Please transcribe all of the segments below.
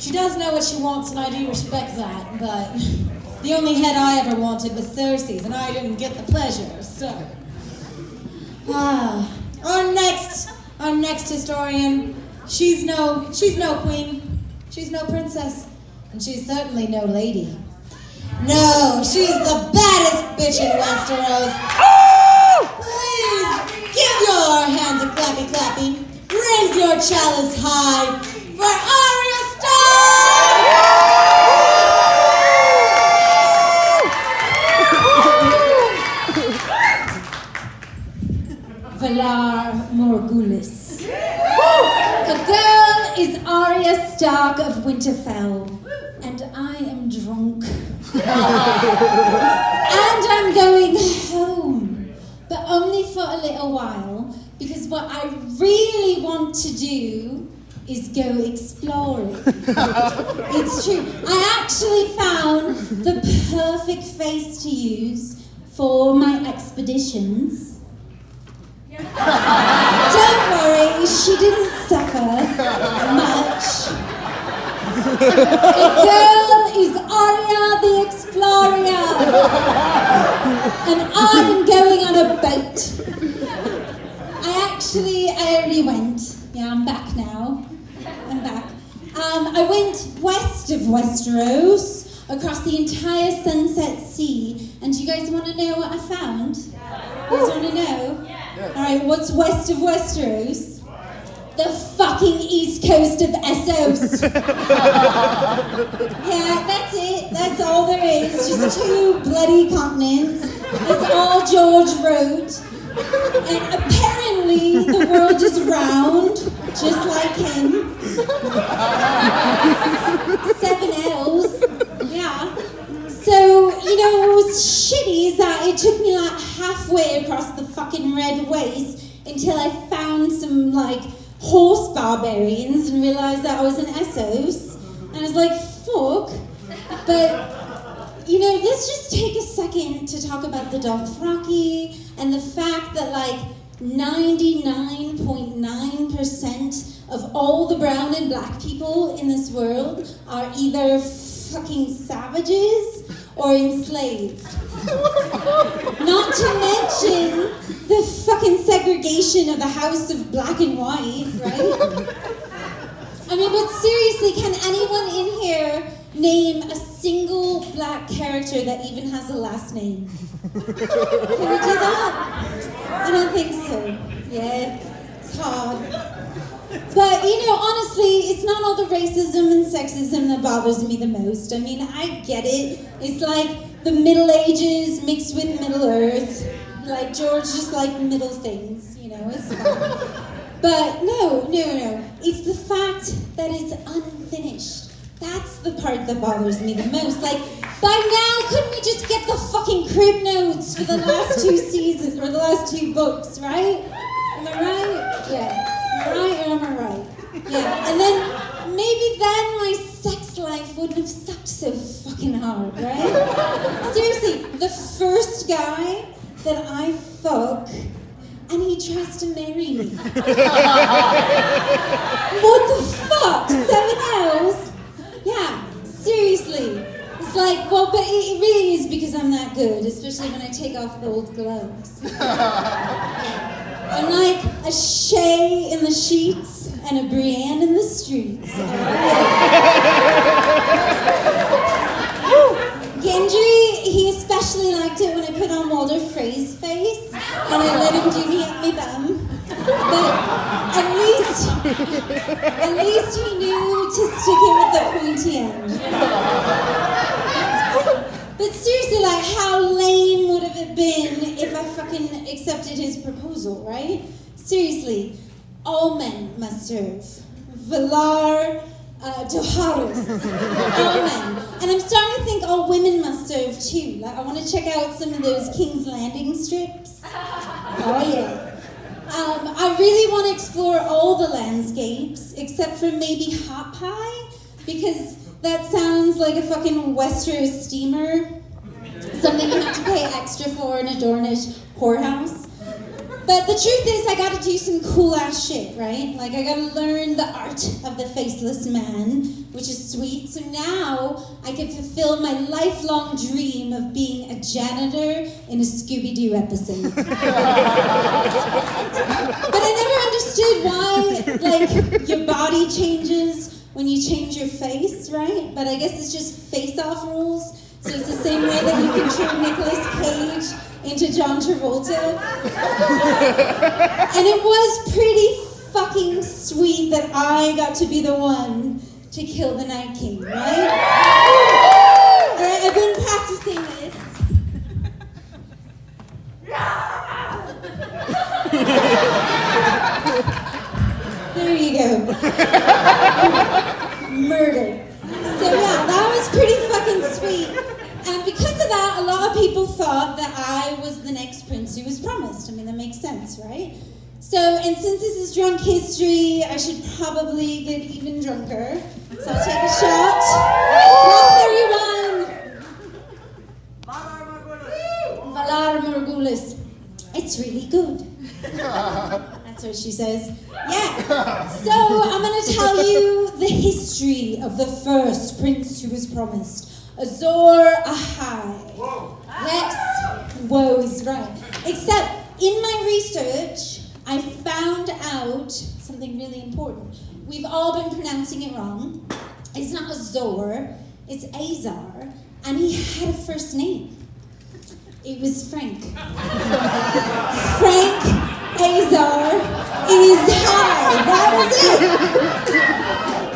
She does know what she wants, and I do respect that, but the only head I ever wanted was Cersei's, and I didn't get the pleasure, so... Our next historian, she's no queen, she's no princess, and she's certainly no lady. No, she's the baddest bitch in Westeros. Please, give your hands a clappy clappy. Raise your chalice high for Arya Stark! Valar Morghulis. The girl is Arya Stark of Winterfell, and I am drunk. And I'm going home, but only for a little while, because what I really want to do is go exploring. It's true. I actually found the perfect face to use for my expeditions. Don't worry, she didn't suffer much. The girl is Arya the Explorer, and I'm going on a boat. I already went. Yeah, I'm back now. I'm back. I went west of Westeros, across the entire Sunset Sea, and do you guys want to know what I found? You guys want to know? Alright, what's west of Westeros? The fucking east coast of Essos. Yeah, that's it. That's all there is. Just 2 bloody continents. It's all George wrote. And apparently the world is round, just like him. 7 L's. Yeah. So, what was shitty is that it took me like halfway across the fucking red waste until I found some horse barbarians and realized that I was in Essos. And I was like, fuck. But, let's just take a second to talk about the Dothraki and the fact that 99.9% of all the brown and black people in this world are either fucking savages or enslaved. Not to mention the fucking segregation of the House of Black and White, right? But seriously, can anyone in here name a single black character that even has a last name? Can we do that? I don't think so. Yeah, it's hard. But, honestly, it's not all the racism and sexism that bothers me the most. I get it. It's like the Middle Ages mixed with Middle Earth. George just middle things, it's fine. But no. It's the fact that it's unfinished. That's the part that bothers me the most. By now, couldn't we just get the fucking crib notes for the last 2 seasons, or the last 2 books, right? Am I right? Yeah. Am I right or am I right? Yeah. And then, maybe then my sex life wouldn't have sucked so fucking hard, right? Seriously, the first guy that I fuck, and he tries to marry me. What the fuck? 7 L's? Yeah, seriously. It's but it really is because I'm that good, especially when I take off the old gloves. Yeah. I'm like a Shay in the sheets and a Brienne in the streets. Gendry, he especially liked it when I put on Walder Frey's face and I let him do me up my bum. But at least he knew to stick it with the pointy end. But seriously, how lame would have it been if I fucking accepted his proposal, right? Seriously, all men must serve. Valar Doharos. All men. And I'm starting to think all women must serve too. I want to check out some of those King's Landing strips. Oh yeah. I really want to explore all the landscapes, except for maybe Hot Pie, because that sounds like a fucking Westeros steamer. Something you have to pay extra for in a Dornish whorehouse. But the truth is, I gotta do some cool ass shit, right? I gotta learn the art of the faceless man, which is sweet. So now I can fulfill my lifelong dream of being a janitor in a Scooby-Doo episode. But I never understood why, like, your body changes when you change your face, right? But I guess it's just face-off rules. So it's the same way that you can turn Nicolas Cage into John Travolta. And it was pretty fucking sweet that I got to be the one to kill the Night King, right? Alright, I've been practicing this. There you go. Murder. So yeah, that was pretty fucking sweet. And because of that, a lot of people thought that I was the next prince who was promised. I mean, that makes sense, right? So, and since this is drunk history, I should probably get even drunker. So I'll take a shot. Welcome, everyone. Valar Morghulis. It's really good. That's what she says. Yeah. So I'm going to tell you the history of the first prince who was promised. Azor Ahai. Whoa. Yes. Whoa is right. Except in my research, I found out something really important. We've all been pronouncing it wrong. It's not Azor, it's Azar, and he had a first name. It was Frank. Frank Azar is high. That was it.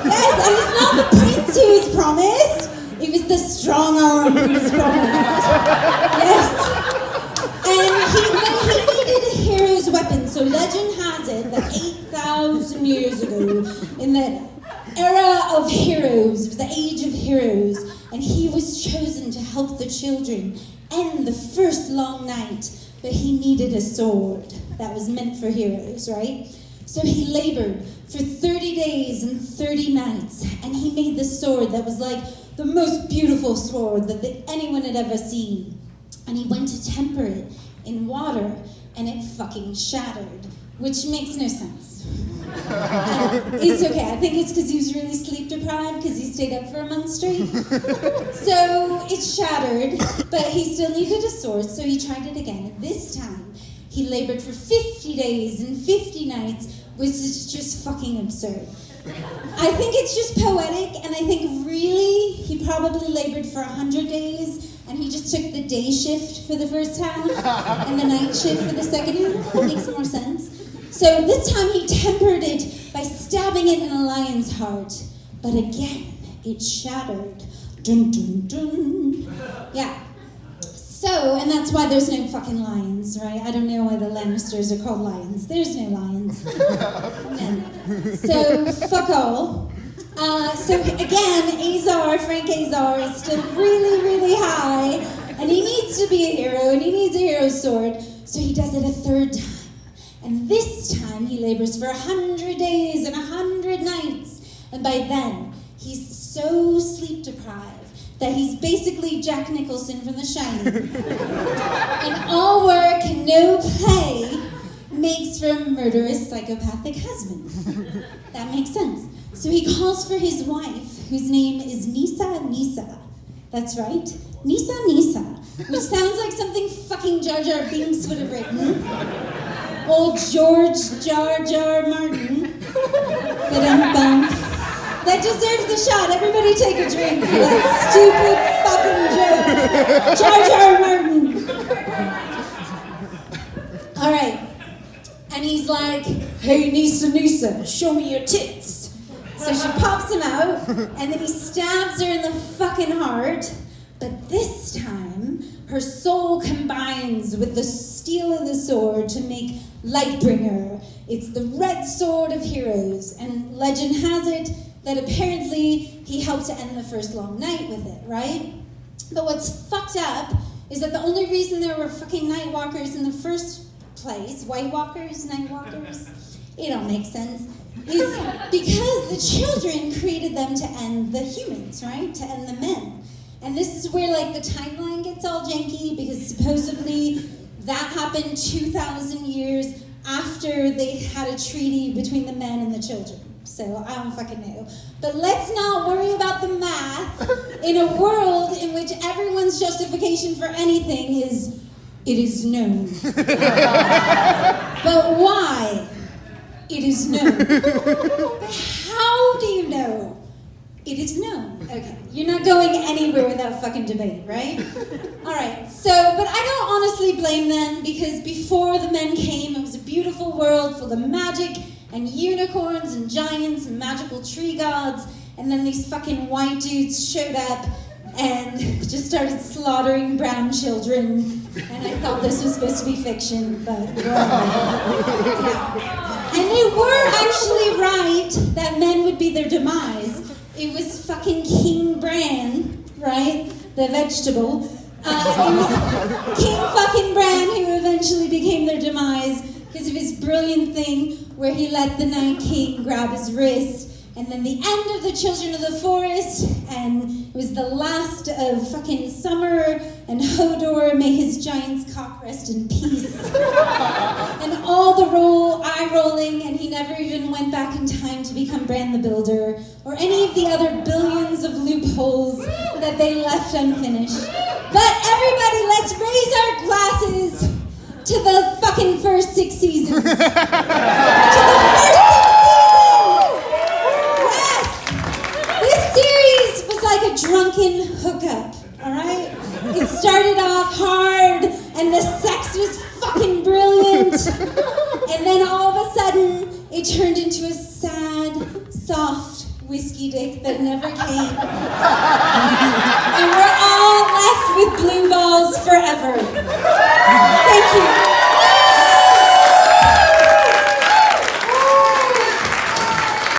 Yes, and it's not the prince who was promised. It was the strong arm who was promised. Yes. And he needed a hero's weapon. So legend has it that 8,000 years ago, in the era of heroes, it was the age of heroes, and he was chosen to help the children end the first long night, but he needed a sword that was meant for heroes, right? So he labored for 30 days and 30 nights, and he made this sword that was like the most beautiful sword that anyone had ever seen. And he went to temper it in water, and it fucking shattered, which makes no sense. It's okay, I think it's because he was really sleep deprived because he stayed up for a month straight. So it shattered, but he still needed a sword, so he tried it again. And this time, he labored for 50 days and 50 nights, which is just fucking absurd. I think it's just poetic, and I think really he probably labored for 100 days, and he just took the day shift for the first half and the night shift for the second half. That makes more sense. So this time he tempered it by stabbing it in a lion's heart. But again, it shattered. Dun dun dun. Yeah. So, and that's why there's no fucking lions, right? I don't know why the Lannisters are called lions. There's no lions. No. So, fuck all. So again, Frank Azar is still really, really high, and he needs to be a hero, and he needs a hero's sword, so he does it a third time. And this time he labors for 100 days and 100 nights, and by then he's so sleep deprived that he's basically Jack Nicholson from The Shining. And all work and no play makes for a murderous psychopathic husband. That makes sense. So he calls for his wife, whose name is Nisa. That's right, Nisa, which sounds like something fucking Jar Jar Binks would have written. Old George Jar Jar Martin. Ba-dum-bum. That deserves a shot. Everybody take a drink for that stupid fucking joke. Jar Jar Martin. All right. And he's like, hey, Nisa, show me your tits. So she pops him out, and then he stabs her in the fucking heart. But this time, her soul combines with the steel of the sword to make Lightbringer. It's the red sword of heroes, and legend has it that apparently he helped to end the first long night with it, right? But what's fucked up is that the only reason there were fucking night walkers in the first place, white walkers, night walkers, it all makes sense, is because the children created them to end the humans, right? To end the men. And this is where like the timeline gets all janky, because supposedly that happened 2,000 years after they had a treaty between the men and the children. so I don't fucking know. But let's not worry about the math in a world in which everyone's justification for anything is, it is known. But why? It is known. But how do you know? It is known. Okay, you're not going anywhere without fucking debate, right? All right, so, but I don't honestly blame them, because before the men came, it was a beautiful world full of magic and unicorns and giants and magical tree gods, and then these fucking white dudes showed up and just started slaughtering brown children, and I thought this was supposed to be fiction, but yeah. And they were actually right that men would be their demise. It was fucking King Bran, right? The vegetable. It was King fucking Bran who eventually became their demise because of his brilliant thing where he let the Night King grab his wrist, and then the end of the Children of the Forest, and it was the last of fucking summer, and Hodor, may his giant's cock rest in peace. And all the eye rolling, and he never even went back in time to become Bran the Builder, or any of the other billions of loopholes that they left unfinished. But everybody, let's raise our glasses to the fucking first 6 seasons. To the first 6 seasons! Yes! This series was like a drunken hookup, alright? It started off hard, and the sex was fucking brilliant. And then all of a sudden, it turned into a sad, soft whiskey dick that never came. And we're all left with blue balls forever.